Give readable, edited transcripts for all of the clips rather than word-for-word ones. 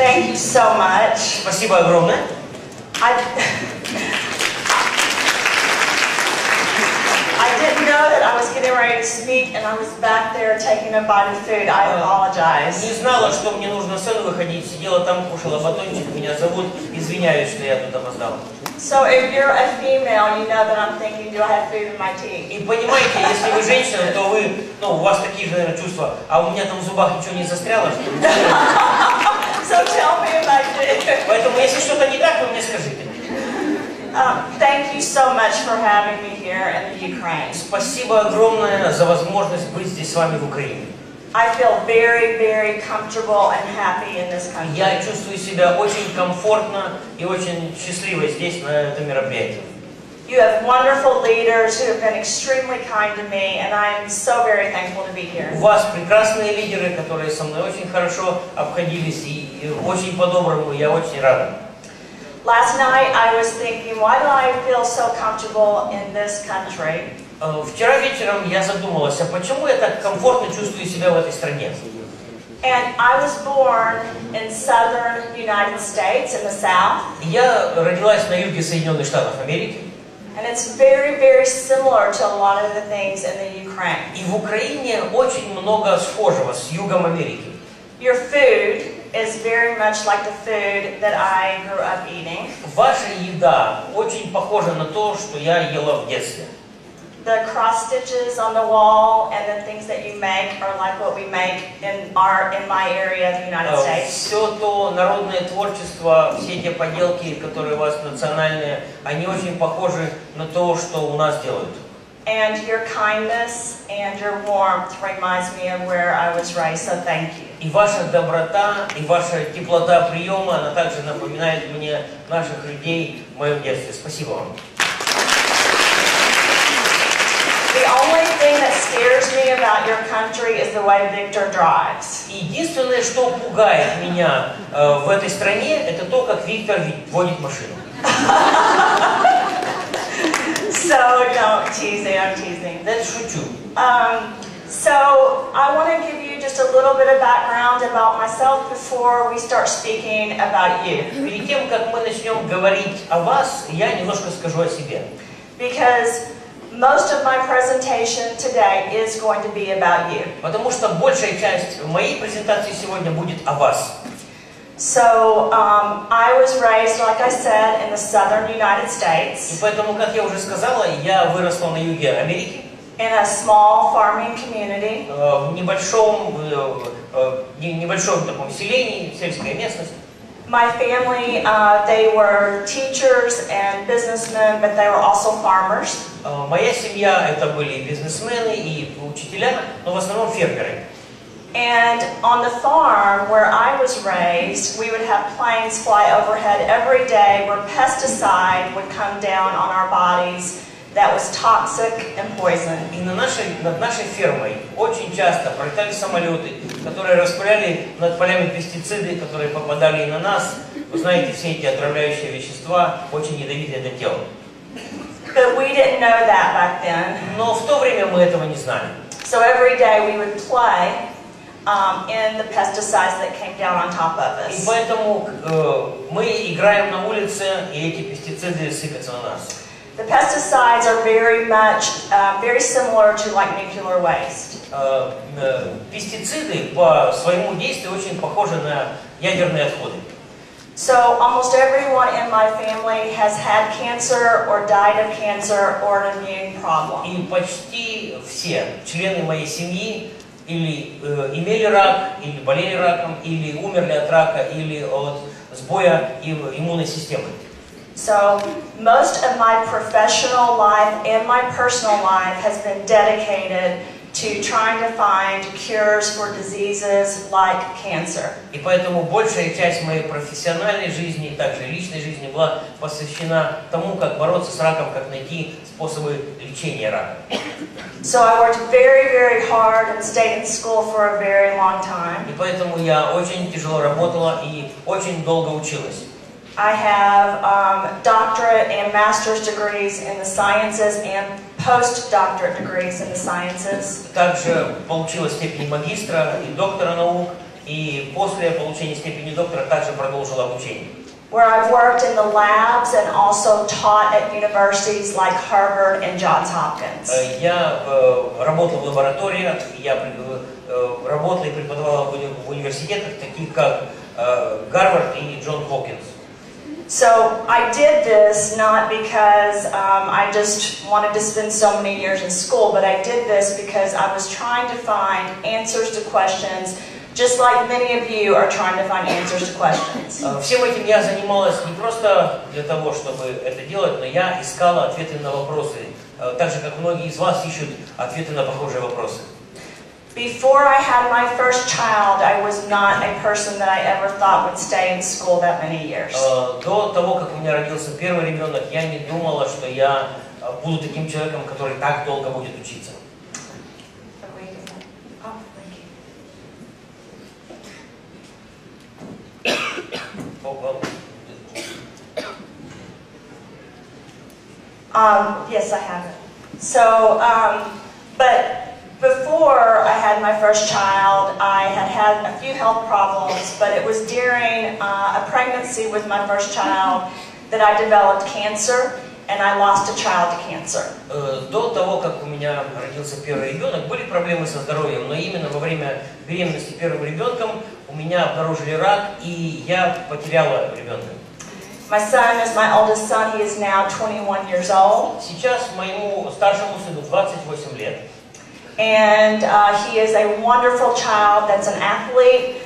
Thank you so much. Спасибо огромное. I didn't know that I was getting ready to speak, and I was back there taking a bite of food. I apologize. Не знала, что мне нужно на сцену выходить. Сидела там, кушала батончик. Меня зовут. Извиняюсь, что я тут опоздал. So if you're a female, you know that I'm thinking, do I have food in my teeth? И понимаете, если вы женщина, то вы, у вас такие же, наверное, чувства. А у меня там в зубах ничего не застряло, что ли? So tell me if I did. Поэтому, если что-то не так, вы мне скажите. Thank you so much for having me here in the Ukraine. Спасибо огромное за возможность быть здесь с вами в Украине. I feel very, very comfortable and happy in this country. Я чувствую себя очень комфортно и очень счастливо здесь, на этом мероприятии. You have wonderful leaders who have been extremely kind to me, and I am so very thankful to be here. У вас прекрасные лидеры, которые со мной очень хорошо обходились и очень по-доброму, я очень рада. Last night I was thinking, why do I feel so comfortable in this country? Вчера вечером я задумалась, а почему я так комфортно чувствую себя в этой стране? And I was born in southern United States in the South. Я родилась на юге Соединенных Штатов Америки. And it's very, very similar to a lot of the things in the Ukraine. И в Украине очень много схожего с югом Америки. Your food is very much like the food that I grew up eating. Ваша еда очень похожа на то, что я ела в детстве. The cross stitches on the wall and the things that you make are like what we make in my area of the United States. Все то народное творчество, все те поделки, которые у вас национальные, они очень похожи на то, что у нас делают. And your kindness and your warmth reminds me of where I was raised, so thank you. И ваша доброта, и ваша теплота приема, она также напоминает мне наших людей в моем детстве. Спасибо вам. The only thing that scares me about your country is the way Victor drives. Единственное, что пугает меня в этой стране, это то, как Виктор водит машину. So don't teasing, I'm teasing. Это шучу. So I want to give you just a little bit of background about myself before we start speaking about you. Перед тем, как мы начнем говорить о вас, я немножко скажу о себе. Because most of my presentation today is going to be about you. Потому что большая часть моей презентации сегодня будет о вас. So I was raised, like I said, in the southern United States. И поэтому, как я уже сказала, я выросла на юге Америки. In a small farming community. В небольшом таком селении, сельская местность. My family, they were teachers and businessmen, but they were also farmers. Моя семья это были бизнесмены и учителя, но в основном фермеры. And on the farm where I was raised, we would have planes fly overhead every day where pesticide would come down on our bodies that was toxic and poison. И над нашей фермой очень часто пролетали самолеты, которые распыляли над полями пестициды, которые попадали и на нас. Вы знаете, все эти отравляющие вещества очень ядовитые для тела. But we didn't know that back then. Но в то время мы этого не знали. So every day we would play in the pesticides that came down on top of us. И поэтому мы играем на улице, и эти пестициды сыпятся на нас. The pesticides are very much, very similar to like nuclear waste. Пестициды по своему действию очень похожи на ядерные отходы. So almost everyone in my family has had cancer or died of cancer or an immune problem. И почти все члены моей семьи или имели рак, или болели раком, или умерли от рака, или от сбоя иммунной системы. So most of my professional life and my personal life has been dedicated to trying to find cures for diseases like cancer. И поэтому большая часть моей профессиональной жизни и также личной жизни была посвящена тому, как бороться с раком, как найти способы лечения рака. So I worked very, very hard and stayed in school for a very long time. И поэтому я очень тяжело работала и очень долго училась. I have doctorate and master's degrees in the sciences and postdoctorate degrees in the sciences. Также получила степень магистра и доктора наук и после получения степени доктора также продолжил обучение. Where I've worked in the labs and also taught at universities like Harvard and Johns Hopkins. Я работал в лабораториях, я работал и преподавал в университетах, таких как Гарвард и Джон Хопкинс. So I did this not because I just wanted to spend so many years in school, but I did this because I was trying to find answers to questions, just like many of you are trying to find answers to questions. Всем этим я занималась не просто для того, чтобы это делать, но я искала ответы на вопросы, так же как многие из вас ищут ответы на похожие вопросы. Before I had my first child, I was not a person that I ever thought would stay in school that many years. До того, как у меня родился первый ребенок, я не думала, что я буду таким человеком, который так долго будет учиться. Yes, I have it. So, but before I had my first child, I had had a few health problems, but it was during a pregnancy with my first child that I developed cancer, and I lost a child to cancer. До того, как у меня родился первый ребенок, были проблемы со здоровьем, но именно во время беременности первым ребенком у меня обнаружили рак, и я потеряла ребенка. My son is my oldest son. He is now 21 years old. Сейчас моему старшему сыну 28 лет. And he is a wonderful child that's an athlete,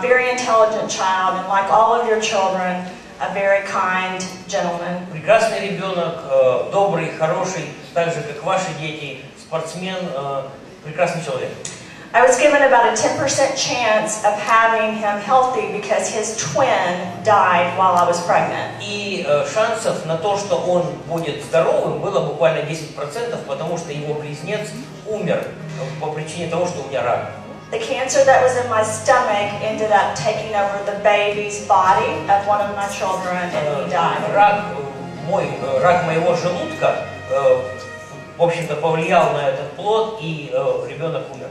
very intelligent child, and like all of your children, a very kind gentleman. Прекрасный ребенок, добрый, хороший, так же как ваши дети, спортсмен, прекрасный человек. I was given about a 10% chance of having him healthy because his twin died while I was pregnant. И шансов на то, что он будет здоровым, было буквально 10%, потому что его близнец умер по причине того, что у меня рак. The cancer that was in my stomach ended up taking over the baby's body of one of my children, and he died. Рак моего желудка, в общем-то, повлиял на этот плод, и ребенок умер.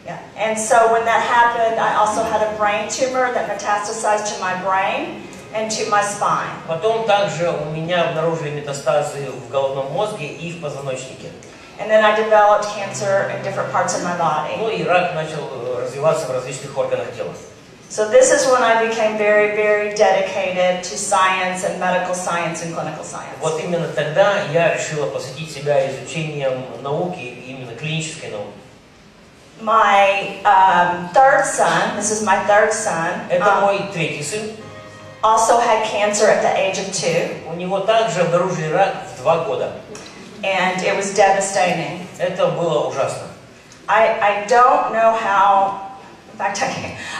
Yeah. And so when that happened, I also had a brain tumor that metastasized to my brain and to my spine. Потом также у меня обнаружили метастазы в головном мозге и в позвоночнике. And then I developed cancer in different parts of my body. Ну и рак начал развиваться в различных органах тела. So this is when I became very, very dedicated to science and medical science and clinical science. Вот именно тогда я решила посвятить себя изучением науки, именно клинической науки. My third son, this is my third son, Это мой третий сын. Also had cancer at the age of 2. У него также обнаружили рак в 2 года. And it was devastating. Это было ужасно. I don't know how, in fact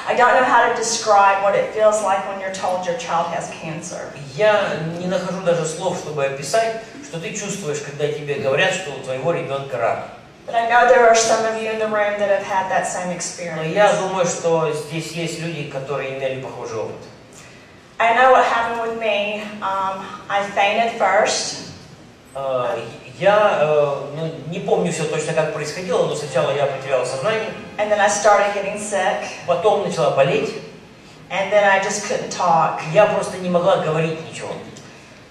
I don't know how to describe what it feels like when you're told your child has cancer. Я не нахожу даже слов, чтобы описать, что ты чувствуешь, когда тебе говорят, что у твоего ребенка рак. But I know there are some of you in the room that have had that same experience. Но я думаю, что здесь есть люди, которые имели похожий опыт. I know what happened with me. I fainted first. Я не помню все точно, как происходило, но сначала я потеряла сознание. And then I started getting sick. Потом начала болеть. And then I just couldn't talk. Я просто не могла говорить ничего.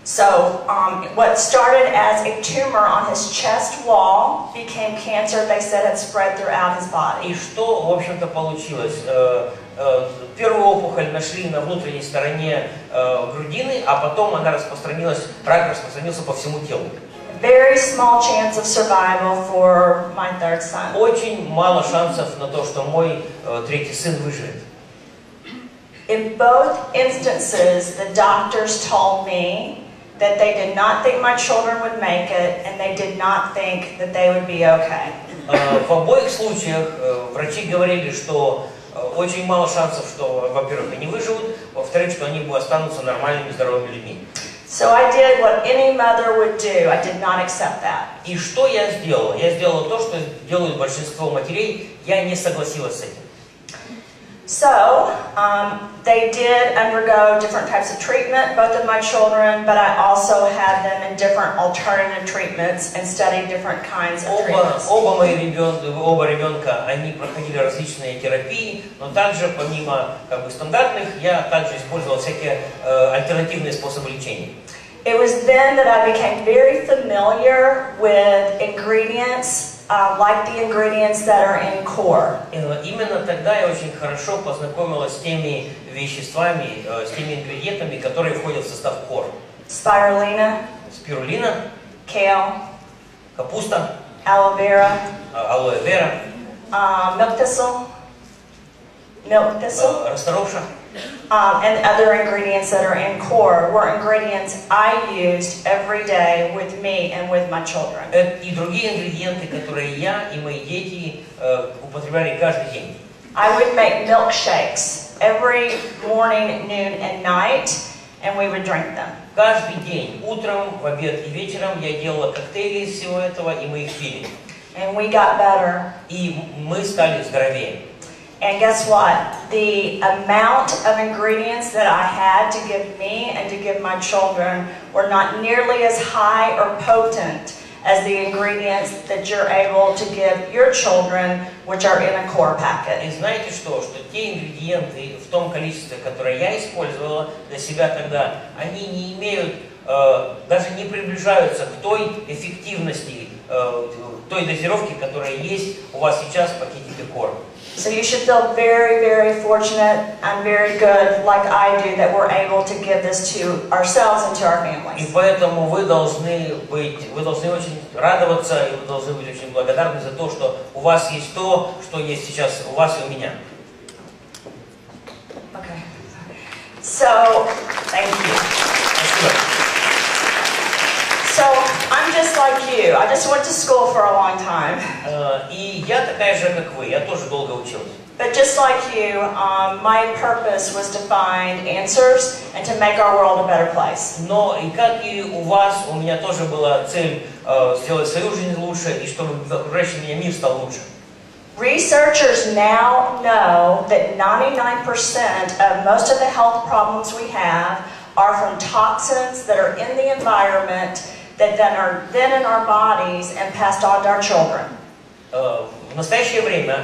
So what started as a tumor on his chest wall became cancer. They said had spread throughout his body. И что, в общем-то, получилось? Первую опухоль нашли на внутренней стороне грудины, а потом она распространилась, рак распространился по всему телу. Very small chance of survival for my third son. Очень мало шансов на то, что мой третий сын выживет. In both instances, the doctors told me that they did not think my children would make it, and they did not think that they would be okay. В обоих случаях врачи говорили, что очень мало шансов, что, во-первых, они выживут, во-вторых, что они останутся нормальными, здоровыми людьми. So I did what any mother would do. I did not accept that. И что я сделала? Я сделала то, что делают большинство матерей. Я не согласилась с этим. So they They did undergo different types of treatment, both of my children, but I also had them in different alternative treatments and studied different kinds of treatments. Оба ребенка, они проходили различные терапии, но также помимо стандартных, я также использовал всякие альтернативные способы лечения. It was then that I became very familiar with ingredients. Like the ingredients that are in core. Именно тогда я очень хорошо познакомилась с теми веществами, с теми ингредиентами, которые входят в состав core. Spirulina. Спирулина. Kale. Капуста. Aloe vera. Алоэ вера. Milk thistle. Milk thistle. Расторопша. And other ingredients that are in core were ingredients I used every day with me and with my children. И другие ингредиенты, которые я и мои дети употребляли каждый день. I would make milkshakes every morning, noon, and night, and we would drink them. Каждый день, утром, в обед и вечером я делала коктейли из всего этого, и мы их пили. And we got better. И мы стали здоровее. And guess what? The amount of ingredients that I had to give me and to give my children were not nearly as high or potent as the ingredients that you're able to give your children, which are in a core packet. И знаете что? Что те ингредиенты в том количестве, которое я использовала для себя тогда, они не имеют, даже не приближаются к той эффективности, той дозировке, которая есть у вас сейчас в пакетике core. So you should feel very, very fortunate and very good, like I do, that we're able to give this to ourselves and to our families. И поэтому вы должны очень радоваться, и вы должны быть очень благодарны за то, что у вас есть то, что есть сейчас у вас и у меня. Okay. So, thank you. Спасибо. So, I'm just like you. I just went to school for a long time. И я такая же, как вы. Я тоже долго училась. But just like you, my purpose was to find answers and to make our world a better place. Но и как и у вас, у меня тоже была цель сделать свою жизнь лучше, и чтобы окружающий меня мир стал лучше. Researchers now know that 99% of most of the health problems we have are from toxins that are in the environment that then are in our bodies and passed on to our children. В настоящее время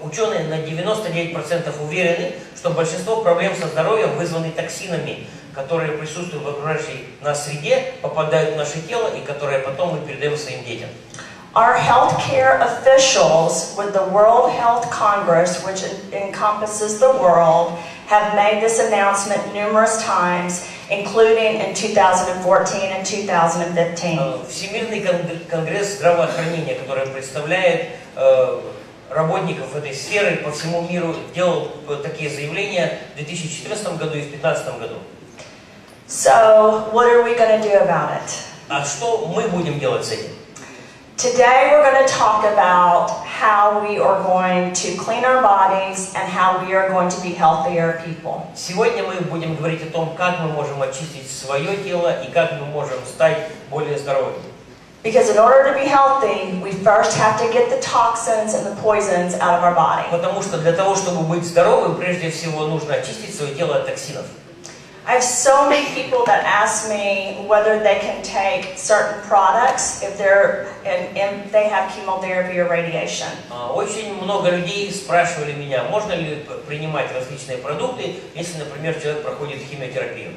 ученые на 99% уверены, что большинство проблем со здоровьем вызваны токсинами, которые присутствуют в окружающей нас среде, попадают в наше тело и которые потом мы передаем своим детям. Our healthcare officials with the World Health Congress, which encompasses the world, have made this announcement numerous times, including in 2014 and 2015. Всемирный конгресс здравоохранения, который представляет работников этой сферы по всему миру, делал такие заявления в 2014 году и в 2015 году. So, what are we going to do about it? А что мы будем делать с этим? Today we're going to talk about how we are going to clean our bodies and how we are going to be healthier people. Сегодня мы будем говорить о том, как мы можем очистить свое тело и как мы можем стать более здоровыми. Because in order to be healthy, we first have to get the toxins and the poisons out of our body. Потому что для того, чтобы быть здоровым, прежде всего нужно очистить свое тело от токсинов. I have so many people that ask me whether they can take certain products if they have chemotherapy or radiation. Очень много людей спрашивали меня, можно ли принимать различные продукты, если, например, человек проходит химиотерапию.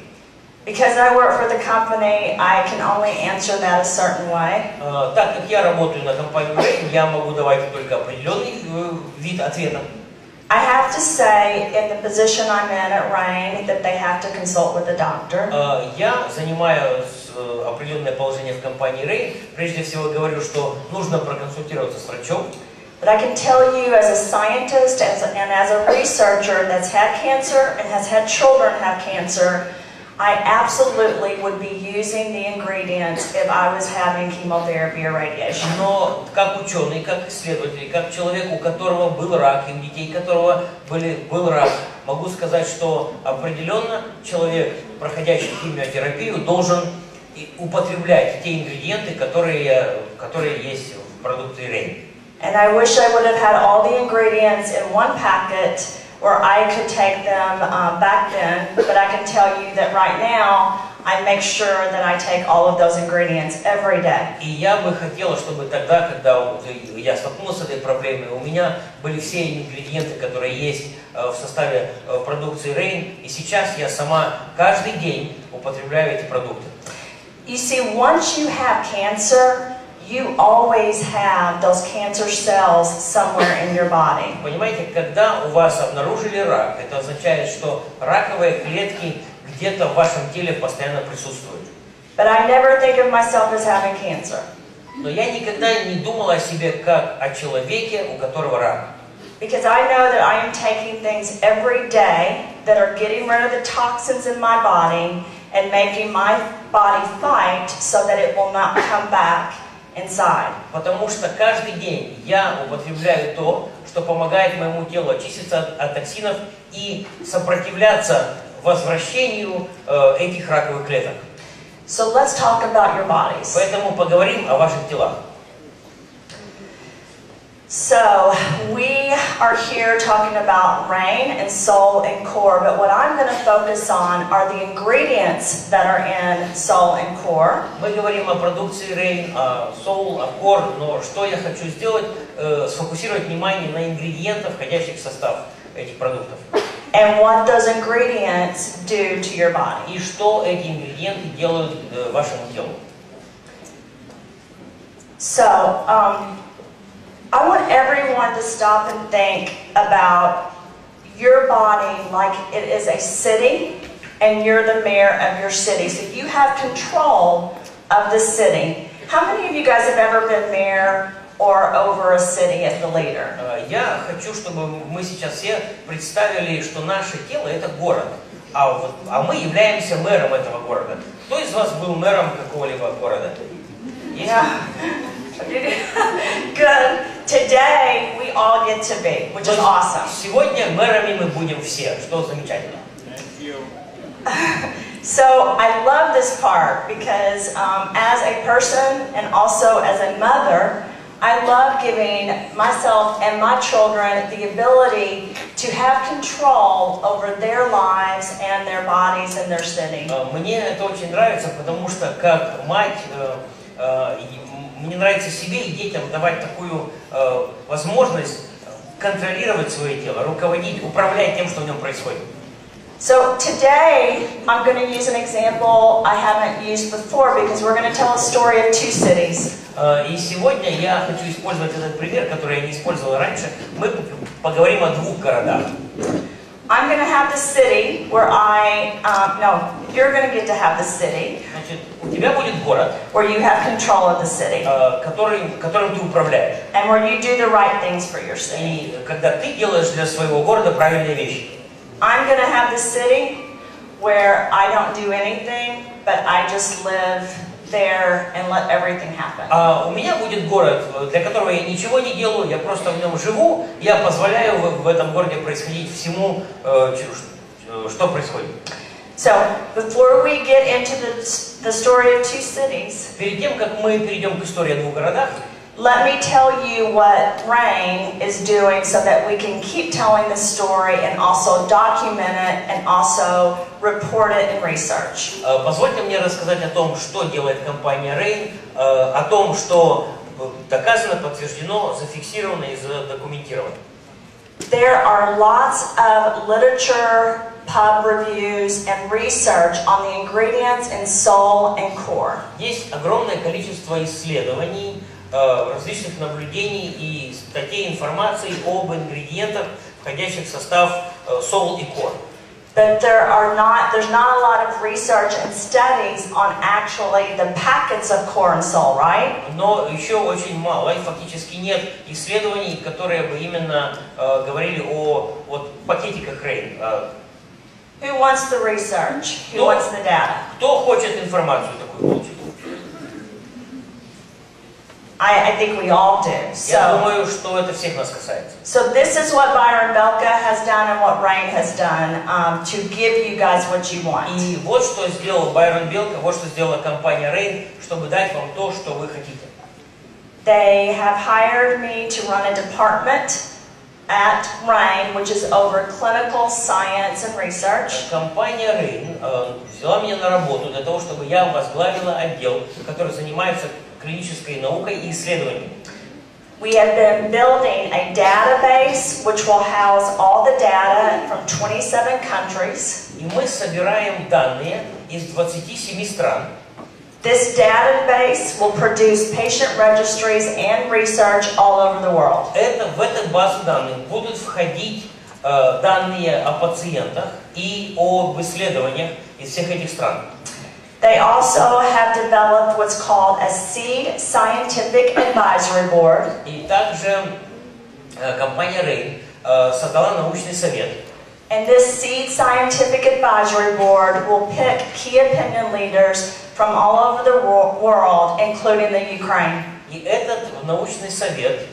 Because I work for the company, I can only answer that a certain way. Так как я работаю на компанию Rain, я могу давать только определенный вид ответа. I have to say, in the position I'm in at Rain, that they have to consult with a doctor. Я занимаю определенное положение в компании Rain. Прежде всего говорю, что нужно проконсультироваться с врачом. But I can tell you, as a scientist and as a researcher that's had cancer and has had children have cancer, I absolutely would be using the ingredients if I was having chemotherapy or radiation. Но как ученый, как исследователь, как человек, у которого был рак, и у детей которого был рак, могу сказать, что определенно человек, проходящий химиотерапию, должен употреблять те ингредиенты, которые есть в продукции Rain. And I wish I would have had all the ingredients in one packet where I could take them back then, but I can tell you that right now, I make sure that I take all of those ingredients every day. И я бы хотела, чтобы тогда, когда я столкнулся с этой проблемой, у меня были все ингредиенты, которые есть в составе продукции Rain, и сейчас я сама каждый день употребляю эти продукты. You see, once you have cancer, you always have those cancer cells somewhere in your body. Понимаете, когда у вас обнаружили рак, это означает, что раковые клетки где-то в вашем теле постоянно присутствуют. But I never think of myself as having cancer. Но я никогда не думала о себе как о человеке, у которого рак. Because I know that I am taking things every day that are getting rid of the toxins in my body and making my body fight so that it will not come back inside. Потому что каждый день я употребляю то, что помогает моему телу очиститься от токсинов и сопротивляться возвращению этих раковых клеток. So let's talk about your bodies. Поэтому поговорим о ваших телах. So we are here talking about Rain and Soul and Core, but what I'm going to focus on are the ingredients that are in Soul and Core. Мы говорим о продукции Rain, о Soul, о Core, но что я хочу сделать, сфокусировать внимание на ингредиентах, входящих в состав этих продуктов. And what those ingredients do to your body. И что эти ингредиенты делают вашему телу. So, I want everyone to stop and think about your body like it is a city and you're the mayor of your city. So you have control of the city. How many of you guys have ever been mayor or over a city as the leader? Я хочу, чтобы мы сейчас все представили, что наше тело – это город, а мы являемся мэром этого города. Кто из вас был мэром какого-либо города? Yeah. Good. Today we all get to be, which is awesome. Сегодня мэрами мы будем все, что замечательно. So I love this part because as a person and also as a mother, I love giving myself and my children the ability to have control over their lives and their bodies and their city. Мне это очень нравится, потому что как мать мне нравится себе и детям давать такую возможность контролировать свое тело, руководить, управлять тем, что в нем происходит. So today, I'm going to use an example I haven't used before because we're going to tell a story of two cities. И сегодня я хочу использовать этот пример, который я не использовал раньше. Мы поговорим о двух городах. I'm going to have the city where you're going to get to have the city. Значит, у тебя будет город, where you have control of the city. Которым ты управляешь. And where you do the right things for your city. И когда ты делаешь для своего города правильные вещи. I'm going to have the city where I don't do anything, but I just live there and let everything happen. А у меня будет город, для которого я ничего не делаю, я просто в нем живу, я позволяю в этом городе происходить всему, что происходит. So, before we get into the story of two cities, перед тем, как мы перейдем к истории о двух городах, let me tell you what Rain is doing so that we can keep telling the story and also document it and also report it in research. Позвольте мне рассказать о том, что делает компания Rain, о том, что доказано, подтверждено, зафиксировано и задокументировано. There are lots of literature, pub reviews, and research on the ingredients in Soul and Core. Есть огромное количество исследований, различных наблюдений и статей информации об ингредиентах, входящих в состав Soul и Core. But there's not a lot of research and studies on actually the packets of Core and Soul, right? Но еще очень мало, и фактически нет исследований, которые бы именно говорили о пакетиках Rain. Who wants the research? Who wants the data? Кто хочет информацию такую получить? I think we all do. Я думаю, что это всех нас касается. So this is what Byron Belka has done and what Rain has done to give you guys what you want. И вот что сделал Байрон Белка, вот что сделала компания Rain, чтобы дать вам то, что вы хотите. They have hired me to run a department at Rain, which is over clinical science and research. Компания Rain взяла меня на работу для того, чтобы я возглавила отдел, который занимается клинической наукой и исследованиями. We have been building a database which will house all the data from 27 countries. И мы собираем данные из 27 стран. This database will produce patient registries and research all over the world. В эту базу данных будут входить данные о пациентах и об исследованиях из всех этих стран. They also have developed what's called a Seed Scientific Advisory Board. И также компания Rain создала научный совет. And this Seed Scientific Advisory Board will pick key opinion leaders from all over the world, including the Ukraine. И этот научный совет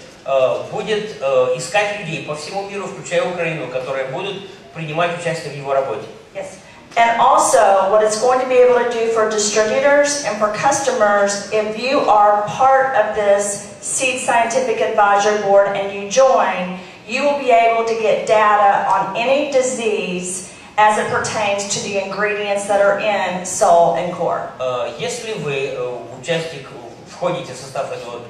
будет искать людей по всему миру, включая Украину, которые будут принимать участие в его работе. Yes. And also, what it's going to be able to do for distributors and for customers, if you are part of this Seed Scientific Advisory Board and you join, you will be able to get data on any disease as it pertains to the ingredients that are in Soul and Core. Если вы входите в состав этого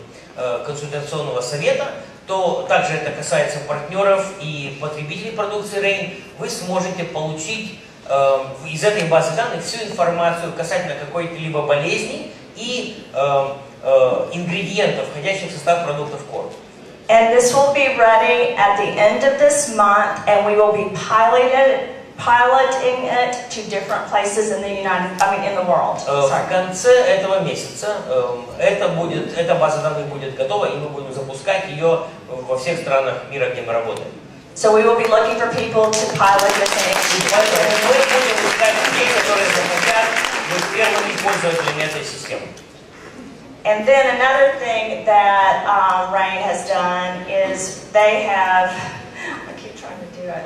консультационного совета, то также это касается партнеров и потребителей продукции Rain, вы сможете получить из этой базы данных всю информацию касательно какой-либо болезни и ингредиентов, входящих в состав продуктов Core. And this will be ready at the end of this month, and we will be piloting it to different places in the world. В конце этого месяца эта база данных будет готова, и мы будем запускать ее во всех странах мира, где мы работаем. So we will be looking for people to pilot this in each country. Мы будем искать людей, которые захотят быть первыми пользователями этой системы. And then another thing that Rain has done is they have. I keep trying to do it.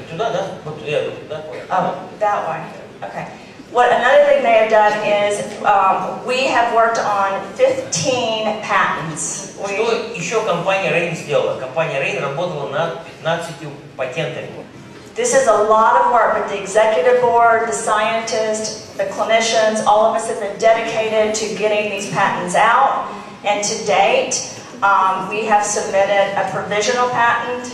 Туда, да? Oh, that way. Okay. Another thing they have done is we have worked on 15 patents. Что еще компания Rain сделала? Компания Rain работала над 15 патентами. This is a lot of work, but the executive board, the scientists, the clinicians, all of us have been dedicated to getting these patents out. And to date, we have submitted a provisional patent,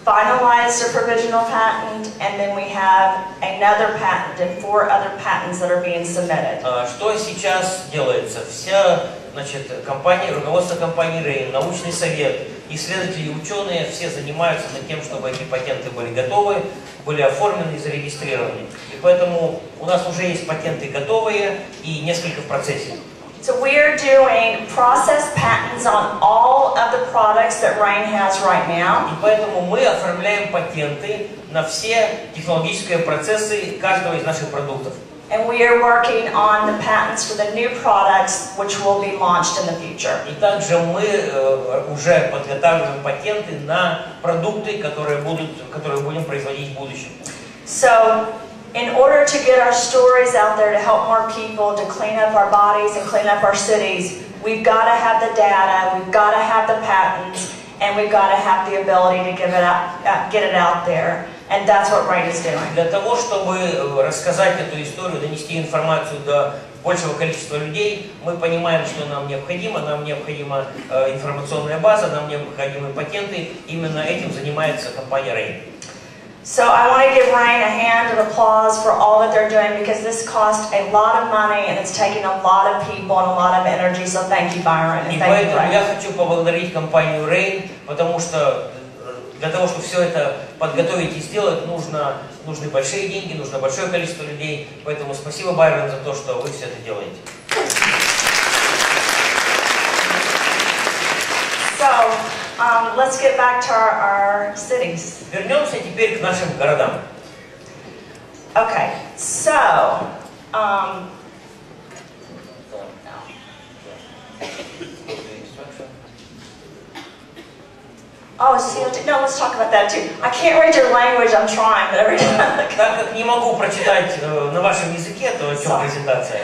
finalized a provisional patent, and then we have another patent and 4 other patents that are being submitted. Что сейчас делается? Руководство компании Rain, научный совет, исследователи и ученые все занимаются над тем, чтобы эти патенты были готовы, были оформлены и зарегистрированы. И поэтому у нас уже есть патенты готовые и несколько в процессе. So we are doing process patents on all of the products that Rain has right now. И поэтому мы оформляем патенты на все технологические процессы каждого из наших продуктов. And we are working on the patents for the new products which will be launched in the future. И также мы уже подготавливаем патенты на продукты, которые будем производить в будущем. So, in order to get our stories out there to help more people to clean up our bodies and clean up our cities, we've got to have the data, we've got to have the patents, and we've got to have the ability to get it out there. And that's what Rain is doing. Для того, чтобы рассказать эту историю, донести информацию до большего количества людей, мы понимаем, что нам необходимо информационная база, нам необходимы патенты. Именно этим занимается компания Rain. So I want to give Rain a hand of applause for all that they're doing because this cost a lot of money and it's taking a lot of people and a lot of energy. So thank you, Byron, and thank you, Rain. Я хочу поблагодарить компанию Rain, потому что для того, чтобы все это подготовить и сделать, нужны большие деньги, нужно большое количество людей. Поэтому спасибо, Байрон, за то, что вы все это делаете. So, let's get back to our cities. Вернемся теперь к нашим городам. Okay, so, oh, COT, no, let's talk about that too. I can't read your language, I'm trying, but every time. Так как не могу прочитать на вашем языке, то о чем презентация?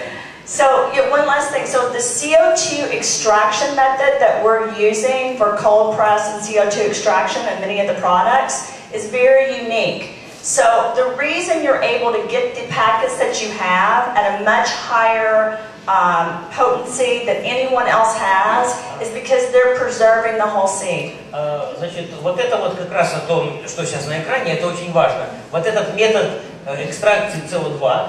So one last thing. So the CO2 extraction method that we're using for cold press and CO2 extraction and many of the products is very unique. So the reason you're able to get the packets that you have at a much higher potency that anyone else has is because they're preserving the whole seed. Значит, вот это вот как раз о том, что сейчас на экране, это очень важно. Вот этот метод экстракции СО2,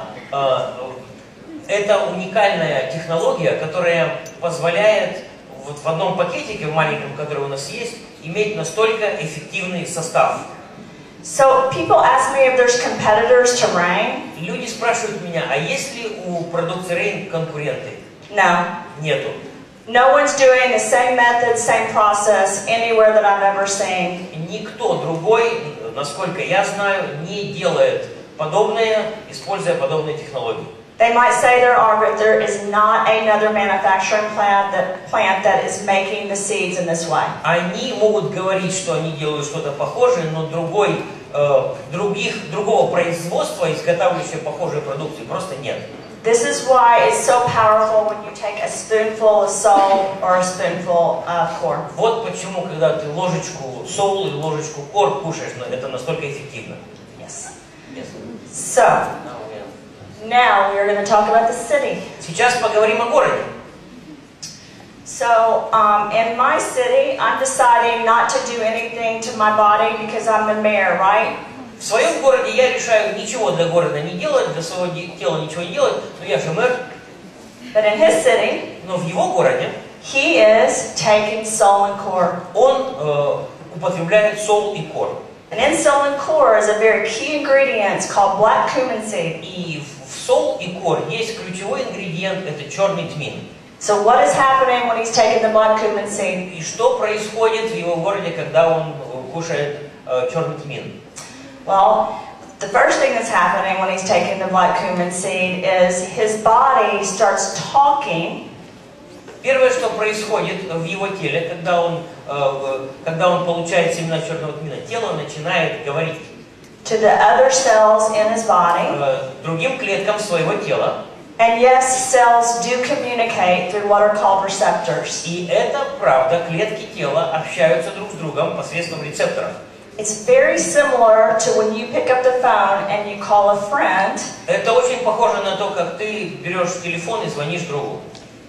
это уникальная технология, которая позволяет вот в одном пакетике, в маленьком, который у нас есть, иметь настолько эффективный состав. So people ask me if there's competitors to Rain. Люди спрашивают меня, а есть ли у продукции Rain конкуренты? No. Нету. No one's doing the same method, same process anywhere that I've ever seen. Никто другой, насколько я знаю, не делает подобное, используя подобные технологии. They might say there are, but there is not another manufacturing plant that is making the seeds in this way. Они могут говорить, что они делают что-то похожее, но другого производства, изготавливающего похожие продукции, просто нет. This is why it's so powerful when you take a spoonful of salt or a spoonful of corn. Вот почему, когда ты ложечку сол или ложечку кор кушаешь, это настолько эффективно. Yes. So, now we are going to talk about the city. Сейчас поговорим о городе. So, in my city, I'm deciding not to do anything to my body because I'm the mayor, right? В своем городе я решаю ничего для города не делать, для своего тела ничего не делать, но я же мэр. But in his city, но в его городе he is taking sol and core. Он употребляет сол и кор. And in sol and core is a very key ingredient called black cumin seed. И в сол и кор есть ключевой ингредиент, это черный тмин. So what is happening when he's taking the black cumin seed? И что происходит в его городе, когда он кушает черный тмин? Well, the first thing that's happening when he's taking the black cumin seed is his body starts talking. Первое, что происходит в его теле, когда он получает семена черного тмина, тело начинает говорить to the other cells in his body. Другим клеткам своего тела. And yes, cells do communicate through what are called receptors. И это правда, клетки тела общаются друг с другом посредством рецепторов. It's very similar to when you pick up the phone and you call a friend. Это очень похоже на то, как ты берешь телефон и звонишь другу.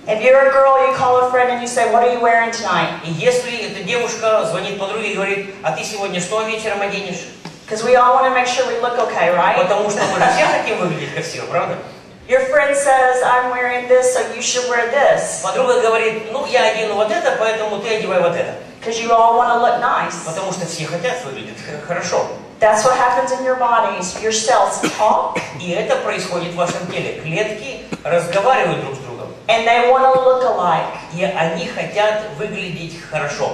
If you're a girl, you call a friend and you say, "What are you wearing tonight?" И если эта девушка звонит подруге и говорит, а ты сегодня что вечером оденешь? Because we all want to make sure we look okay, right? Потому что мы же все хотим выглядеть красиво, правда? Your friend says, "I'm wearing this, so you should wear this." Подруга говорит, ну я одену вот это, поэтому ты одевай вот это. Because you all want to look nice. Потому что все хотят выглядеть хорошо. That's what happens in your bodies. Your cells talk. И это происходит в вашем теле. Клетки разговаривают друг с другом. And they want to look alike. И они хотят выглядеть хорошо.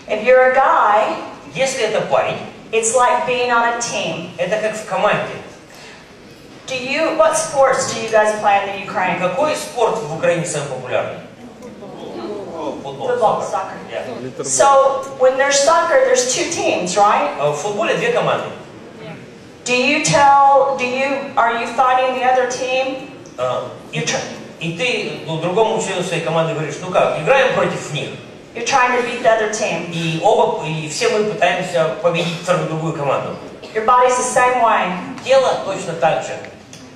If you're a guy, если это парень, it's like being on a team. Это как в команде. What sports do you guys play in the Ukraine? Какой спорт в Украине самый популярный? Football, soccer. Yeah. So when there's soccer, there's two teams, right? В футболе две команды. Are you fighting the other team? И ты другому члену своей команды говоришь, ну как, играем против них. You're trying to beat the other team. И все мы пытаемся победить другую команду. Your body's the same way. Тело точно так же.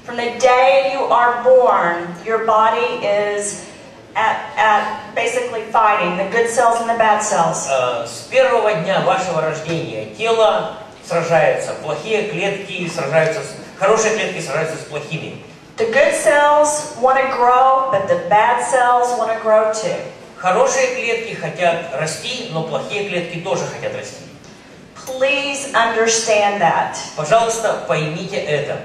From the day you are born, your body is at basically fighting the good cells and the bad cells. С первого дня вашего рождения тело сражается, плохие клетки сражаются, хорошие клетки сражаются с плохими. The good cells want to grow, but the bad cells want to grow too. Хорошие клетки хотят расти, но плохие клетки тоже хотят расти. Please understand that. Пожалуйста, поймите это.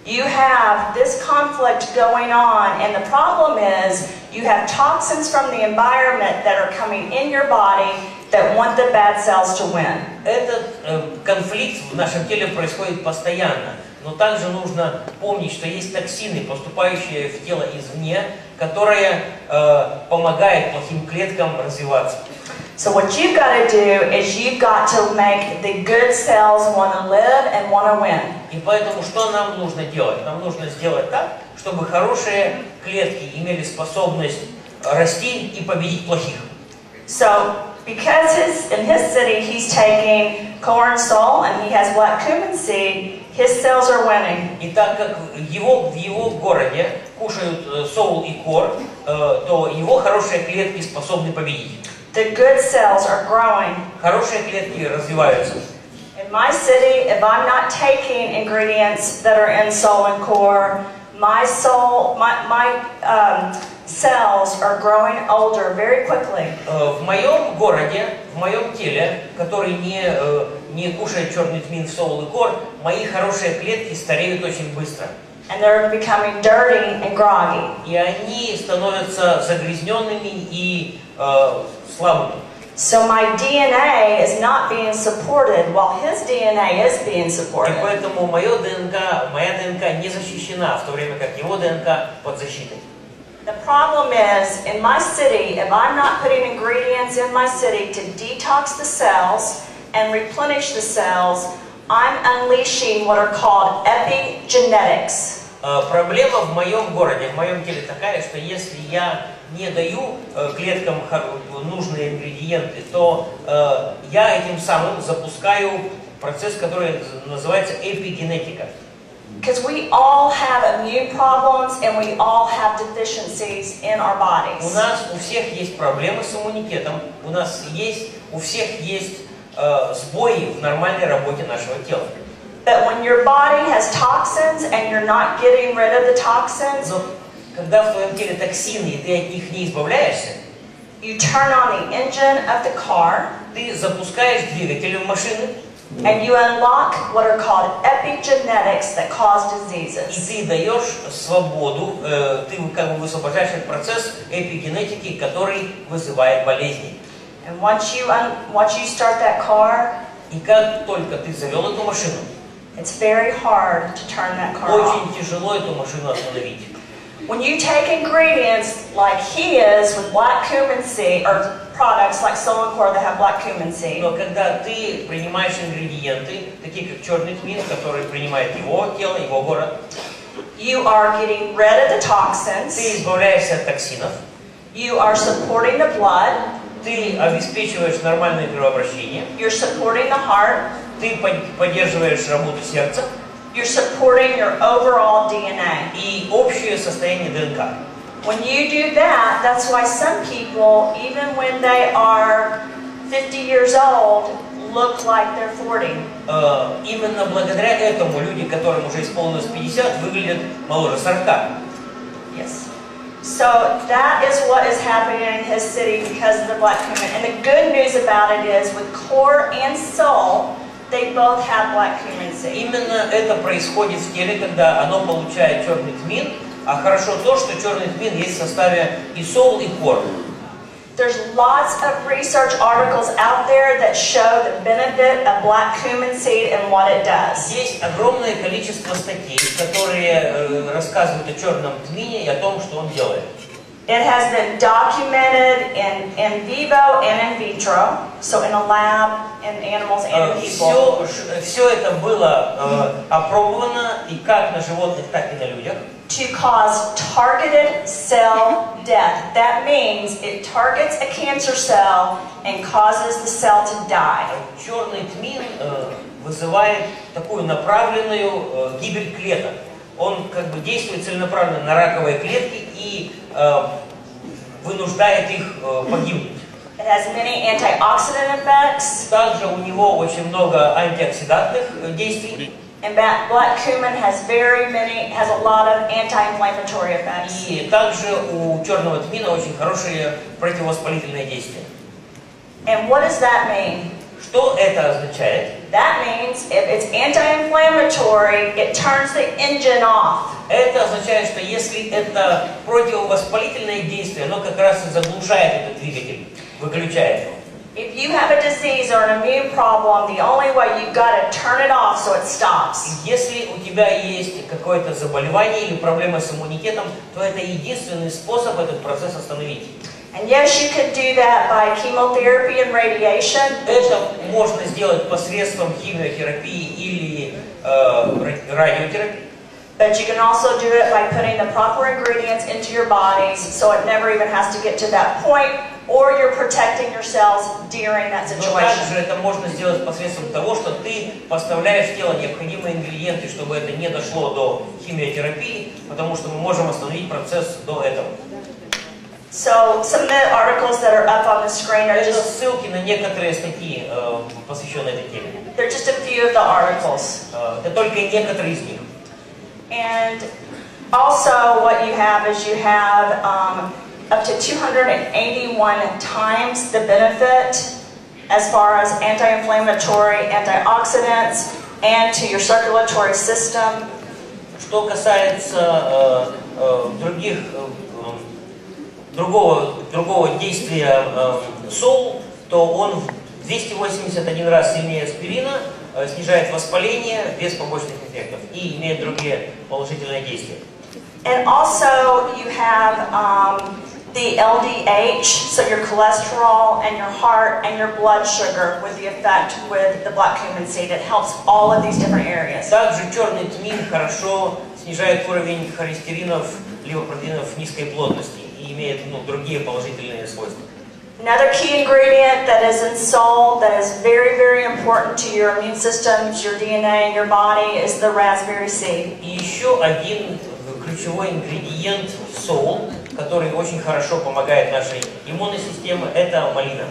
You have this conflict going on, and the problem is you have toxins from the environment that are coming in your body that want the bad cells to win. Этот конфликт в нашем теле происходит постоянно, но также нужно помнить, что есть токсины, поступающие в тело извне, которые помогают плохим клеткам развиваться. So what you've got to do is you've got to make the good cells want to live and want to win. И поэтому что нам нужно делать? Нам нужно сделать так, чтобы хорошие клетки имели способность расти и победить плохих. So, because in his city he's taking corn sole and he has black cumin seed, his cells are winning. И так как в его городе кушают соул и кор, то его хорошие клетки способны победить. The good cells are growing. Хорошие клетки развиваются. In my city, if I'm not taking ingredients that are in sole and core, my cells are growing older very quickly. В моем городе, в моем теле, который не кушает черный тмин в соул и кор, мои хорошие клетки стареют очень быстро. And they're becoming dirty and groggy. И они становятся загрязненными и слабыми. So my DNA is not being supported while his DNA is being supported. И поэтому моя ДНК не защищена, в то время как его ДНК под защитой. The problem is, in my city, if I'm not putting ingredients in my city to detox the cells and replenish the cells, I'm unleashing what are called epigenetics. Проблема в моем городе, в моем теле такая, что если я не даю клеткам нужные ингредиенты, то я этим самым запускаю процесс, который называется эпигенетика. Because we all have immune problems and we all have deficiencies in our bodies. У нас у всех есть проблемы с иммунитетом, у всех есть сбои в нормальной работе нашего тела. But when your body has toxins and you're not getting rid of the toxins, Но когда в твоем теле токсины, и ты от них не избавляешься, you turn on the engine of the car, ты запускаешь двигатель машины, and you unlock what are called epigenetics that cause и diseases. ты даешь свободу, ты как бы высвобождаешь этот процесс эпигенетики, который вызывает болезни. And once you start that car, И как только ты завел эту машину, it's very hard to turn that car off. очень тяжело эту машину остановить. When you take ingredients like he is with black cumin seed, or products like sole and core that have black cumin seed, Но когда ты принимаешь ингредиенты, такие как черный тмин, который принимает его тело, его город, you are getting rid of the toxins, ты избавляешься от токсинов, you are supporting the blood, ты обеспечиваешь нормальное кровообращение, you're supporting the heart, ты поддерживаешь работу сердца you're supporting your overall DNA. и общее состояние ДНК. When you do that, that's why some people, even when they are 50 years old, look like they're 40. Именно благодаря этому люди, которым уже исполнилось 50, выглядят моложе 40. Yes. So that is what is happening in his city because of the black cumin. And the good news about it is with core and soul, they both have black cumin seed. Именно это происходит в теле, когда оно получает черный тмин, а хорошо то, что черный тмин есть в составе и соул, и кор. There's lots of research articles out there that show the benefit of black cumin seed and what it does. Есть огромное количество статей, которые рассказывают о черном тмине и о том, что он делает. It has been documented in vivo and in vitro, so in a lab, in animals and in people. Все это было опробовано и как на животных, так и на людях. To cause targeted cell death. That means it targets a cancer cell and causes the cell to die. Черный тмин вызывает такую направленную гибель клеток. Он как бы действует целенаправленно на раковые клетки и вынуждает их погибнуть. It has many antioxidant effects. Также у него очень много антиоксидантных действий. And black cumin has a lot of anti-inflammatory effects. И также у черного тмина очень хорошие противовоспалительные действия. And what does that mean? Что это означает? That means if it's anti-inflammatory, it turns the engine off. Это означает, что если это противовоспалительное действие, оно как раз и заглушает этот двигатель, выключает его. If you have a disease or an immune problem, the only way you've got to turn it off so it stops. Если у тебя есть какое-то заболевание или проблема с иммунитетом, то это единственный способ этот процесс остановить. And yes, you could do that by chemotherapy and radiation. Это можно сделать посредством химиотерапии или радиотерапии. But you can also do it by putting the proper ingredients into your bodies so it never even has to get to that point, or you're protecting your cells during that Но situation. также это можно сделать посредством того, что ты поставляешь в тело необходимые ингредиенты, чтобы это не дошло до химиотерапии, потому что мы можем остановить процесс до этого. So some of the articles that are up on the screen are Это just, ссылки на некоторые статьи, посвященные этой теме. they're just a few of the articles. Это только некоторые из них. And also what you have is you have up to 281 times the benefit as far as anti-inflammatory, antioxidants, and to your circulatory system. Что касается другого действия сол, то он в 281 раз сильнее аспирина, снижает воспаление без побочных эффектов и имеет другие положительные действия. And also you have the LDH, so your cholesterol and your heart and your blood sugar with the effect with the black cumin seed. It helps all of these different areas. Также черный тмин хорошо снижает уровень холестеринов, липопротеинов низкой плотности и имеет другие положительные свойства. Another key ingredient that is in salt that is very, very important to your immune systems, your DNA, and your body is the raspberry seed. И еще один ключевой ингредиент сол, который очень хорошо помогает нашей иммунной системе, это малина.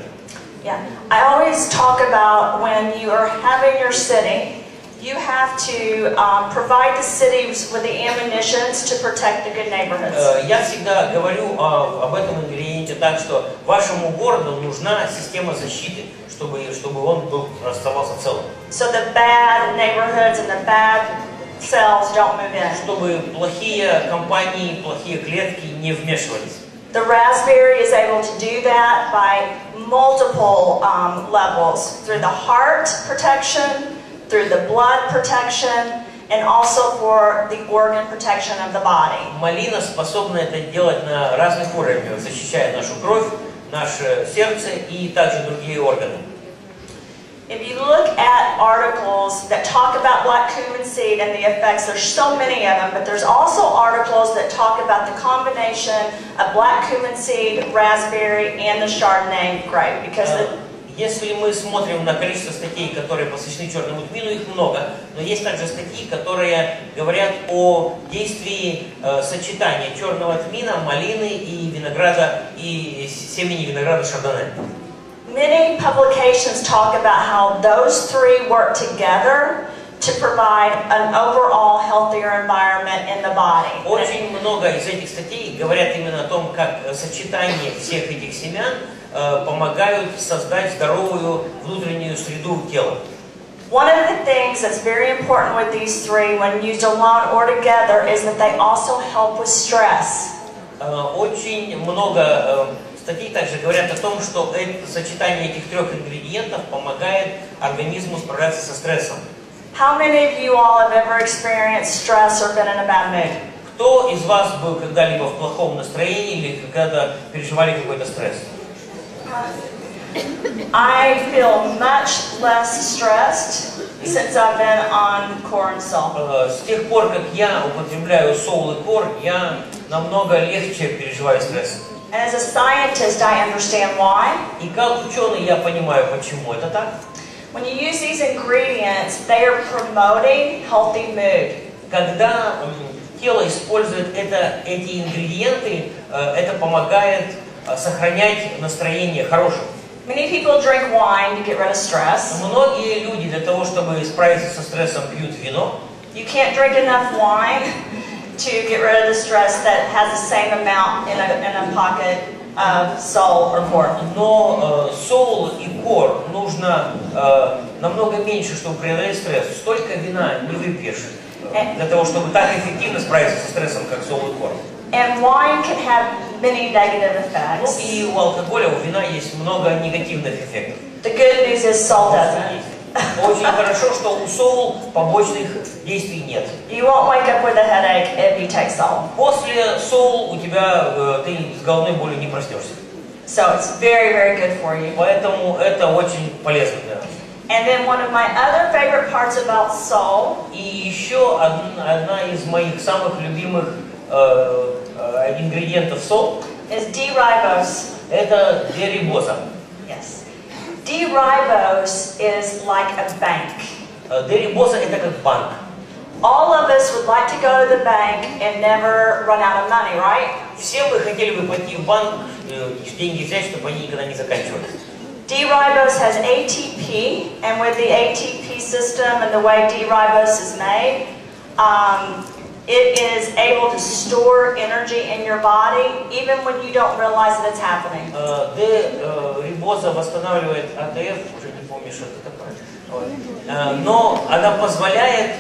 Yeah, I always talk about when you are having your sitting, you have to provide the cities with the ammunitions to protect the good neighborhoods. Я всегда говорю об этом ингредиенте так, что вашему городу нужна система защиты, чтобы он оставался целым. So the bad neighborhoods and the bad cells don't move in. Чтобы плохие компании, плохие клетки не вмешивались. The raspberry is able to do that by multiple levels, through the heart protection, through the blood protection, and also for the organ protection of the body. Малина способна это делать на разных уровнях, защищая нашу кровь, наше сердце и также другие органы. If you look at articles that talk about black cumin seed and the effects, there's so many of them, but there's also articles that talk about the combination of black cumin seed, raspberry, and the Chardonnay grape, because Если мы смотрим на количество статей, которые посвящены черному тмину, их много, но есть также статьи, которые говорят о действии сочетания черного тмина, малины и винограда, и семени винограда шардоне. Many publications talk about how those three work together to provide an overall healthier environment in the body. Очень много из этих статей говорят именно о том, как сочетание всех этих семян помогают создать здоровую внутреннюю среду тела. One of the things that's very important with these three, when used alone or together, is that they also help with stress. Очень много статей также говорят о том, что сочетание этих трех ингредиентов помогает организму справляться со стрессом. How many of you all have ever experienced stress or been in a bad mood? Кто из вас был когда-либо в плохом настроении или когда-то переживали какой-то стресс? I feel much less stressed since I've been on corn salt. С тех пор, как я употребляю сол и кор, я намного легче переживаю стресс. And as a scientist, I understand why. И как ученый я понимаю, почему это так. When you use these ingredients, they are promoting healthy mood. Когда тело использует эти ингредиенты, это помогает сохранять настроение хорошим. Many people drink wine to get rid of stress. Многие люди для того, чтобы справиться со стрессом, пьют вино. You can't drink enough wine to get rid of the stress that has the same amount in a pocket of salt or corn. Но сол и кор нужно намного меньше, чтобы преодолеть стресс. Столько вина не выпьешь для того, чтобы так эффективно справиться со стрессом, как сол и кор. And wine can have many negative effects. И у алкоголя, у вина есть много негативных эффектов. The good news is salt doesn't. Очень хорошо, что у сол побочных действий нет. You won't wake up with a headache if you take salt. После сол у тебя ты с головной болью не проснешься. So it's very, very good for you. Поэтому это очень полезно для нас. And then one of my other favorite parts about soul И еще одна из моих самых любимых ингредиентов сол is D-ribose. это дерибоза. Yes. D-ribose is like a bank. Дерибоза это как банк. All of us would like to go to the bank and never run out of money, right? Все мы хотели бы пойти в банк, деньги взять, чтобы они никогда не заканчивались. D-ribose has ATP, and with the ATP system and the way D-ribose is made, it is able to store energy in your body even when you don't realize that it's happening. Д-рибоза восстанавливает АТФ, уже не помню, что это такое, но она позволяет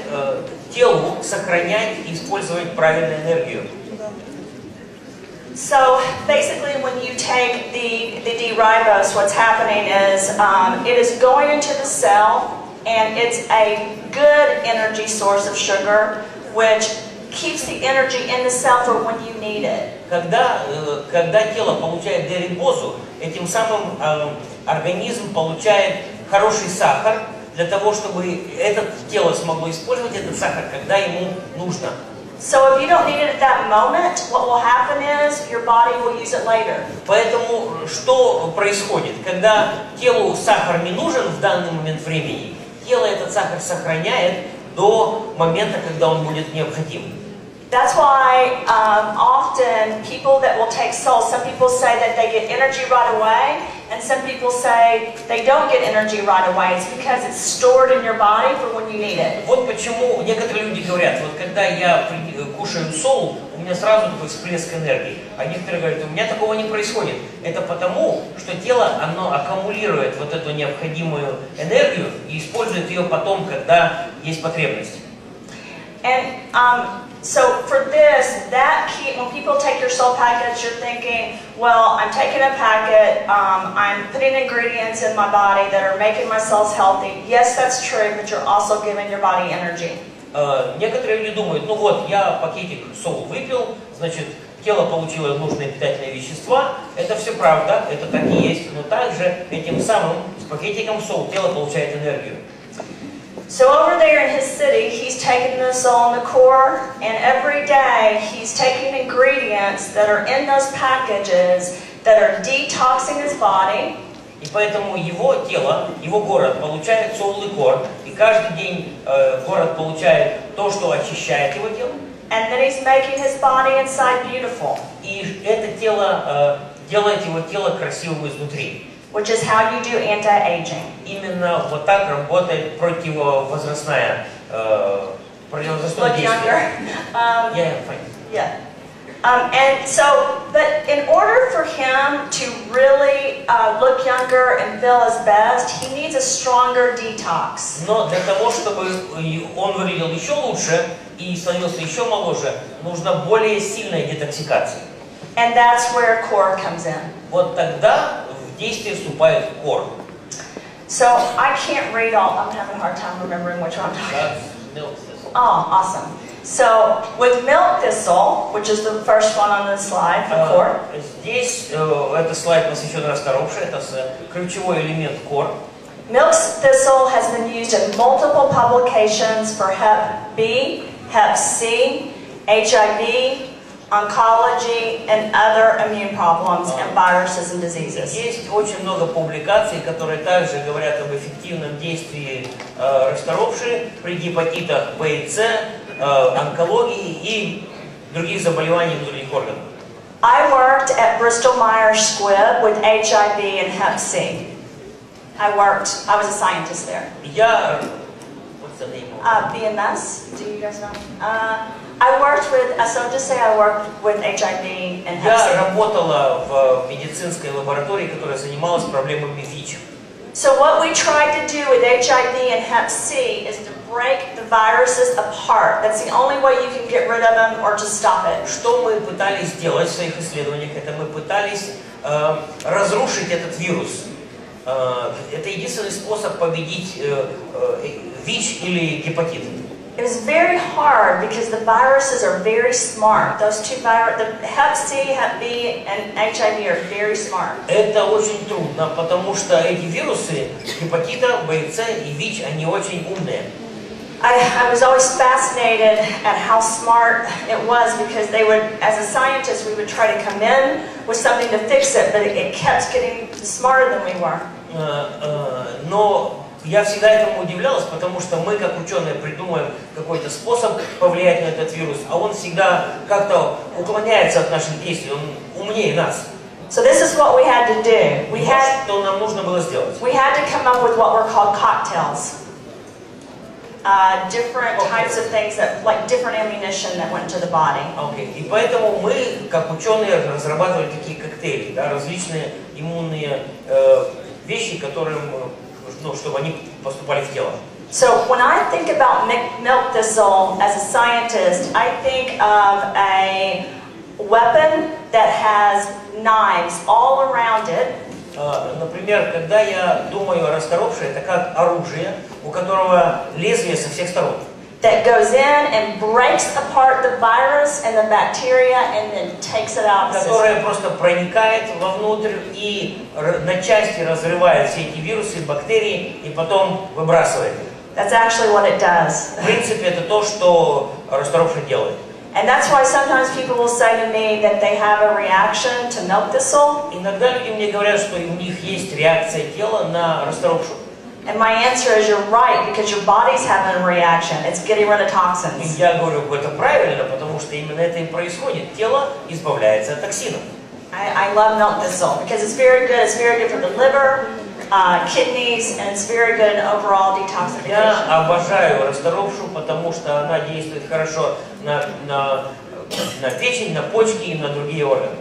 телу сохранять и использовать правильную энергию. So basically when you take the D-ribose, what's happening is it is going into the cell, and it's a good energy source of sugar, which keeps the energy in the cell for when you need it. Когда тело получает дерибозу, этим самым организм получает хороший сахар для того, чтобы это тело смогло использовать этот сахар, когда ему нужно. So if you don't need it at that moment, what will happen is your body will use it later. Поэтому что происходит? Когда телу сахар не нужен в данный момент времени, тело этот сахар сохраняет до момента, когда он будет необходим. That's why often people that will take soul, some people say that they get energy right away, and some people say they don't get energy right away. It's because it's stored in your body for when you need it. Вот почему некоторые люди говорят, вот когда я кушаю соул, у меня сразу такой всплеск энергии. А некоторые говорят, у меня такого не происходит. Это потому, что тело, оно аккумулирует вот эту необходимую энергию и использует ее потом, когда есть потребность. And so for this, when people take your soul package, you're thinking, well, I'm taking a packet, I'm putting ingredients in my body that are making my cells healthy. Yes, that's true, but you're also giving your body energy. Некоторые люди думают, ну вот, я пакетик соул выпил, значит, тело получило нужные питательные вещества. Это все правда, это так и есть, но также этим самым с пакетиком соул тело получает энергию. So over there in his city, he's taking the soul and the core, and every day he's taking ingredients that are in those packages that are detoxing his body. И поэтому его тело, его город получает соул и кор, и каждый день город получает то, что очищает его тело. And then he's making his body inside beautiful. И это тело делает его тело красивым изнутри. Which is how you do anti-aging. Именно вот так работает противовозрастное действие. Yeah. And so, but in order for him to really look younger and feel his best, he needs a stronger detox. Но для того, чтобы он выглядел еще лучше и становился еще моложе, нужна более сильная детоксикация. And that's where core comes in. Вот тогда в действие вступает кор. So I can't read all. I'm having a hard time remembering which one I'm talking about. That's milk thistle. Oh, awesome. So with milk thistle, which is the first one on the slide for core. Здесь это слайд посвящен расторопше, это ключевой элемент кор. Milk thistle has been used in multiple publications for Hep B, Hep C, HIV, oncology, and other immune problems and viruses and diseases. Есть очень много публикаций, которые также говорят об эффективном действии расторопши при гепатитах Б и С, онкологии и других заболеваний других органов. I worked at Bristol-Myers Squibb with HIV and Hep C. I was a scientist there. What's the name of it? BMS, do you guys know? I worked with, so just say I worked with HIV and Hep C. Я работала в медицинской лаборатории, которая занималась проблемами ВИЧ. So what we tried to do with HIV and Hep C is to break the viruses apart. That's the only way you can get rid of them or to stop it. Что мы пытались сделать в своих исследованиях, это мы пытались разрушить этот вирус. Это единственный способ победить ВИЧ или гепатит. It was very hard because the viruses are very smart. Those two viruses, the Hep C, Hep B, and HIV are very smart. Это очень трудно, потому что эти вирусы гепатита, B, C и ВИЧ, они очень умные. I was always fascinated at how smart it was because they would, as a scientist, we would try to come in with something to fix it, but it kept getting smarter than we were. Но я всегда этому удивлялась, потому что мы, как ученые, придумаем какой-то способ повлиять на этот вирус, а он всегда как-то уклоняется от наших действий, он умнее нас. So this is what we had to do. Что нам нужно было сделать? We had to come up with what were called cocktails. Different types of things that, like different ammunition that went into the body. Okay. И поэтому мы, как ученые, разрабатывали такие коктейли, да, различные иммунные вещи, которым, ну, чтобы они поступали в тело. So when I think about milk thistle as a scientist, I think of a weapon that has knives all around it. Например, когда я думаю о расторопше, это как оружие, у которого лезвие со всех сторон. That goes in and breaks apart the virus and the bacteria and then takes it out. Которое просто проникает вовнутрь и на части разрывает все эти вирусы, бактерии и потом выбрасывает их. That's actually what it does. В принципе, это то, что расторопше делает. And that's why sometimes people will say to me that they have a reaction to milk thistle. Иногда люди мне говорят, что у них есть реакция тела на расторопшу. And my answer is you're right, because your body's having a reaction. It's getting rid of toxins. И я говорю, это правильно, потому что именно это и происходит. Тело избавляется от токсинов. I love milk thistle because it's very good. It's very good for the liver, kidneys, and it's very good in overall detoxification. Я обожаю расторопшу, потому что она действует хорошо на печень, на почки и на другие органы.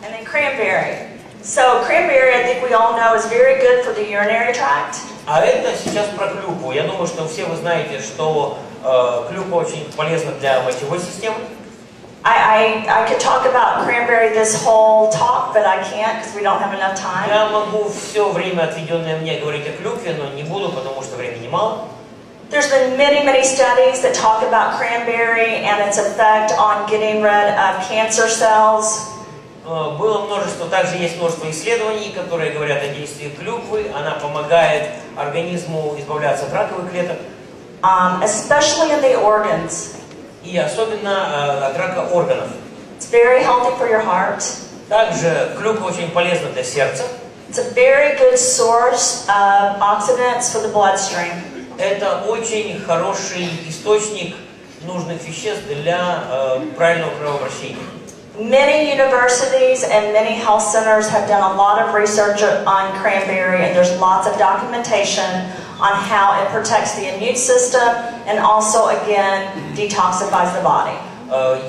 And then cranberry. So cranberry, I think we all know, is very good for the urinary tract. А это сейчас про клюкву. Я думаю, что все вы знаете, что клюква очень полезна для мочевой системы. I could talk about cranberry this whole talk, but I can't because we don't have enough time. Я могу все время, отведенное мне, говорить о клюкве, но не буду, потому что времени мало. There's been many studies that talk about cranberry and its effect on getting rid of cancer cells. Было множество, также есть множество исследований, которые говорят о действии клюквы. Она помогает организму избавляться от раковых клеток. Especially in the organs. И особенно от рака органов. It's very healthy for your heart. Также клюква очень полезна для сердца. It's a very good source of oxidants for the bloodstream. Это очень хороший источник нужных веществ для правильного кровообращения. Many universities and many health centers have done a lot of research on cranberry, and there's lots of documentation on how it protects the immune system and also, again, detoxifies the body.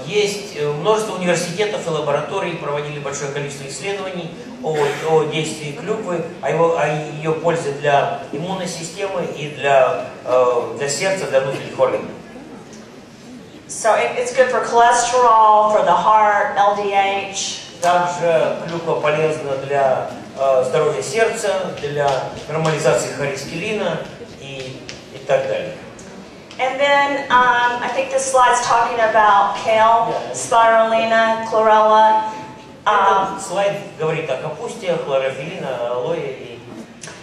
Есть множество университетов и лабораторий, проводили большое количество исследований о действии клюквы, о ее пользе для иммунной системы и для сердца, для внутренних органов. So it's good for cholesterol, for the heart, LDH. Также клюква полезна для здоровья сердца, для нормализации холестерина и так далее. And then I think this slide's talking about kale, spirulina, chlorella. Этот слайд говорит о капусте, хлорофиллина, алоэ и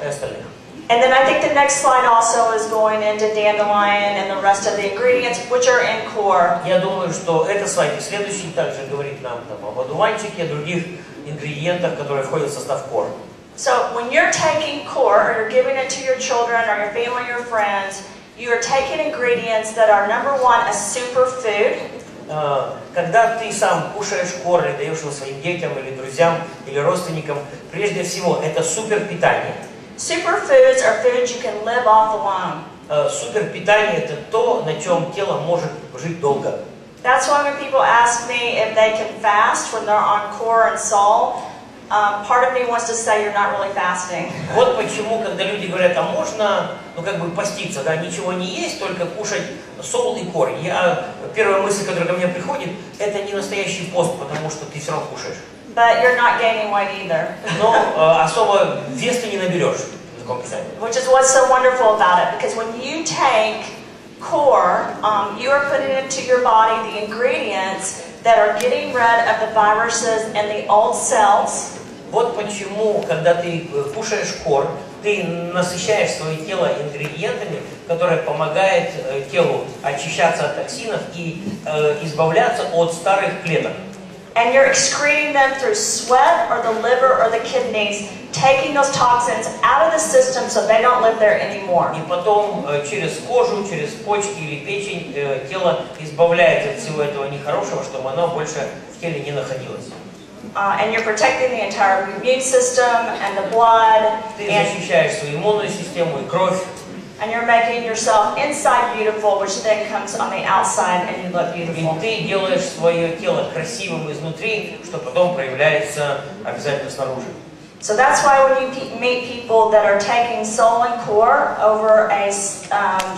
остальных. And then I think the next slide also is going into dandelion and the rest of the ingredients, which are in core. Я думаю, что этот слайд и следующий также говорит нам об одуванчике, о других ингредиентах, которые входят в состав core. So when you're taking core, or you're giving it to your children, or your family, or your friends, you are taking ingredients that are, number one, a superfood. Когда ты сам кушаешь кор или даешь его своим детям или друзьям или родственникам, прежде всего это супер питание. Superfoods are foods you can live off alone. Супер питание это то, на чем тело может жить долго. That's why when people ask me if they can fast when they're on core and soul, part of me wants to say you're not really fasting. Вот почему, когда люди говорят, а можно, ну как бы поститься, да, ничего не есть, только кушать сол и кор. Первая мысль, которая ко мне приходит, это не настоящий пост, потому что ты все равно кушаешь. But you're not gaining weight either. Но особо вес ты не наберешь, таком писании. Which is what's so wonderful about it, because when you take core, you are putting into your body the ingredients that are getting rid of the viruses and the old cells. Вот почему, когда ты кушаешь кор, ты насыщаешь свое тело ингредиентами, которые помогают телу очищаться от токсинов и избавляться от старых клеток. And you're excreting them through sweat or the liver or the kidneys, taking those toxins out of the system so they don't live there anymore. И потом через кожу, через почки или печень тело избавляется от всего этого нехорошего, чтобы оно больше в теле не находилось. And you're protecting the entire immune system and the blood. Ты защищаешь свою иммунную систему и кровь. And you're making yourself inside beautiful, which then comes on the outside and you look beautiful. И ты делаешь свое тело красивым изнутри, что потом проявляется обязательно снаружи. So that's why when you meet people that are taking soul and core over a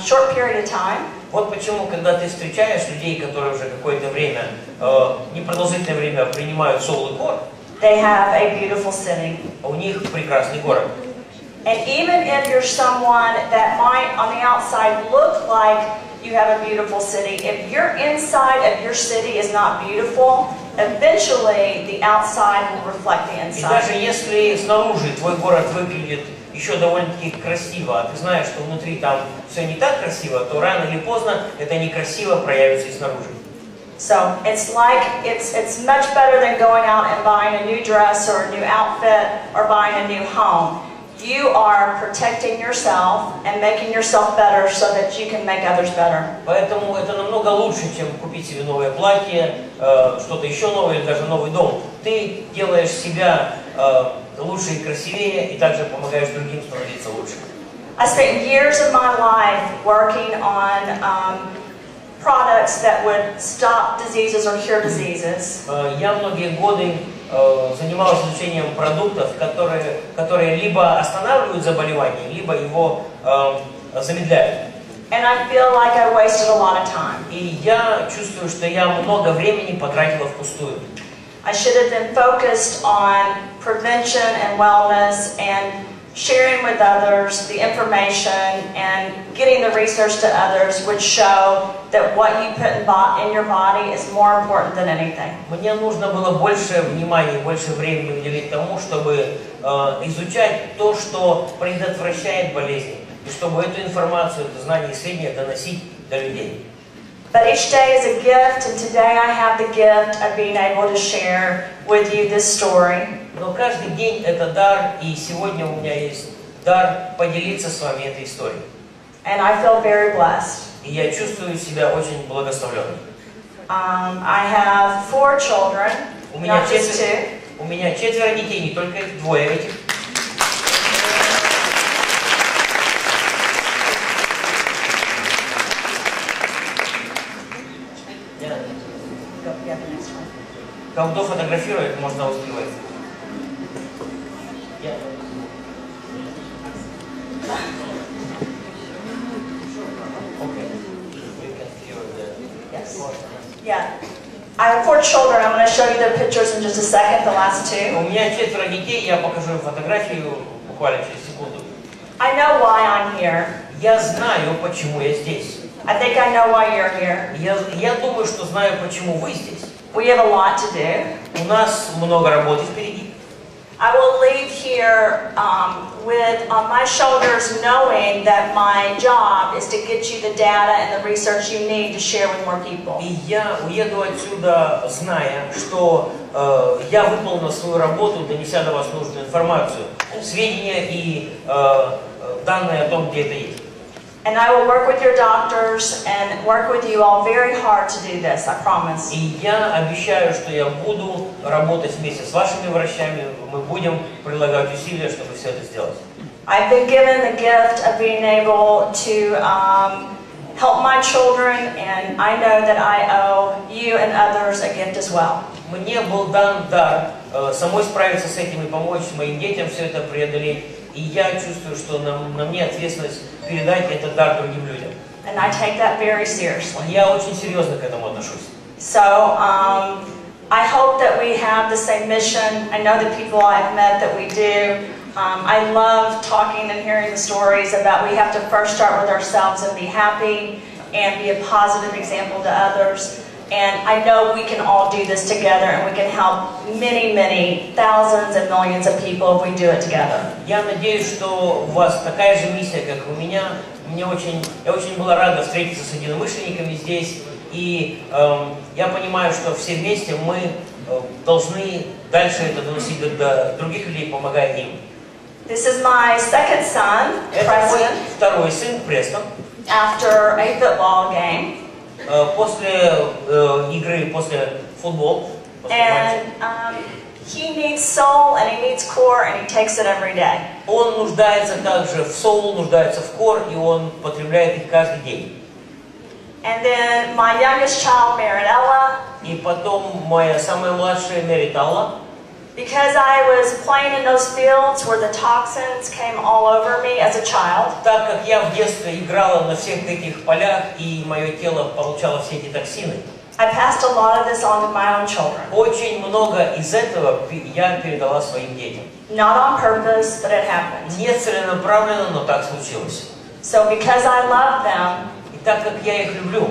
short period of time, вот почему, когда ты встречаешь людей, которые уже какое-то время, непродолжительное время принимают soul и core, they have a beautiful city. у них прекрасный город. And even if you're someone that might on the outside look like you have a beautiful city, if your inside of your city is not beautiful, eventually the outside will reflect the И inside. даже если снаружи твой город выглядит еще довольно-таки красиво, а ты знаешь, что внутри там все не так красиво, то рано или поздно это некрасиво проявится и снаружи. So it's like it's much better than going out and buying a new dress or a new outfit or buying a new home. You are protecting yourself and making yourself better so that you can make others better. Поэтому это намного лучше, чем купить себе новое платье, что-то еще новое или даже новый дом. Ты делаешь себя лучше и красивее, и также помогаешь другим становиться лучше. I spent years of my life working on products that would stop diseases or cure diseases. Я многие годы занималась изучением продуктов, которые либо останавливают заболевание, либо его замедляют. And I feel like I wasted a lot of time. И я чувствую, что я много времени потратила впустую. I should have been focused on prevention and wellness and sharing with others the information and getting the research to others would show that what you put in your body is more important than anything. Мне нужно было больше внимания, больше времени уделить тому, чтобы изучать то, что предотвращает болезни, и чтобы эту информацию, это знание и сведения доносить до людей. But each day is a gift, and today I have the gift of being able to share with you this story. Но каждый день это дар, и сегодня у меня есть дар поделиться с вами этой историей. And I feel very blessed. И я чувствую себя очень благословленным. I have 4 children, У меня not just 2. У меня 4 детей, не только их, 2 этих. Кого фотографирует, можно успевать. Yeah. I have 4 children. I'm going to show you their pictures in just a second, the last 2. У меня 4 детей, я покажу им фотографию буквально через секунду. I know why I'm here. Я знаю, почему я здесь. I think I know why you're here. Я думаю, что знаю, почему вы здесь. We have a lot to do. У нас много работы впереди. I will leave here with on my shoulders knowing that my job is to get you the data and the research you need to share with more people. И я уеду отсюда, зная, что я выполнил свою работу, донеся до вас нужную информацию, сведения и данные о том, где это есть. And I will work with your doctors and work with you all very hard to do this, I promise. И я обещаю, что я буду работать вместе с вашими врачами, мы будем прилагать усилия, чтобы все это сделать. I've been given the gift of being able to help my children, and I know that I owe you and others a gift as well. Мне был дан дар самой справиться с этим и помочь моим детям все это преодолеть. И я чувствую, что на мне ответственность передать этот дар другим людям. And I take that very seriously. Я очень серьезно к этому отношусь. So I hope that we have the same mission. I know the people I've met that we do. I love talking and hearing the stories about we have to first start with ourselves and be happy and be a positive example to others. And I know we can all do this together and we can help many, many thousands and millions of people if we do it together. Я надеюсь, что у вас такая же миссия, как у меня. Я очень была рада встретиться с единомышленниками здесь. И я понимаю, что все вместе мы должны дальше это доносить до других людей, помогая им. This is my second son, Это мой Preston, второй сын, Престон. after a football game. После игры, после футбола, после матча. And he needs soul and he needs core and he takes it every day. Он нуждается также в соул, нуждается в кор, и он потребляет их каждый день. And then my youngest child, Marinella, И потом моя самая младшая Мериталла. because I was playing in those fields where the toxins came all over me as a child, Так как я в детстве играла на всех этих полях, и мое тело получало все эти токсины, I passed a lot of this on to my own children. очень много из этого я передала своим детям. Not on purpose, but it happened. Не целенаправленно, но так случилось. So because I love them, И так как я их люблю,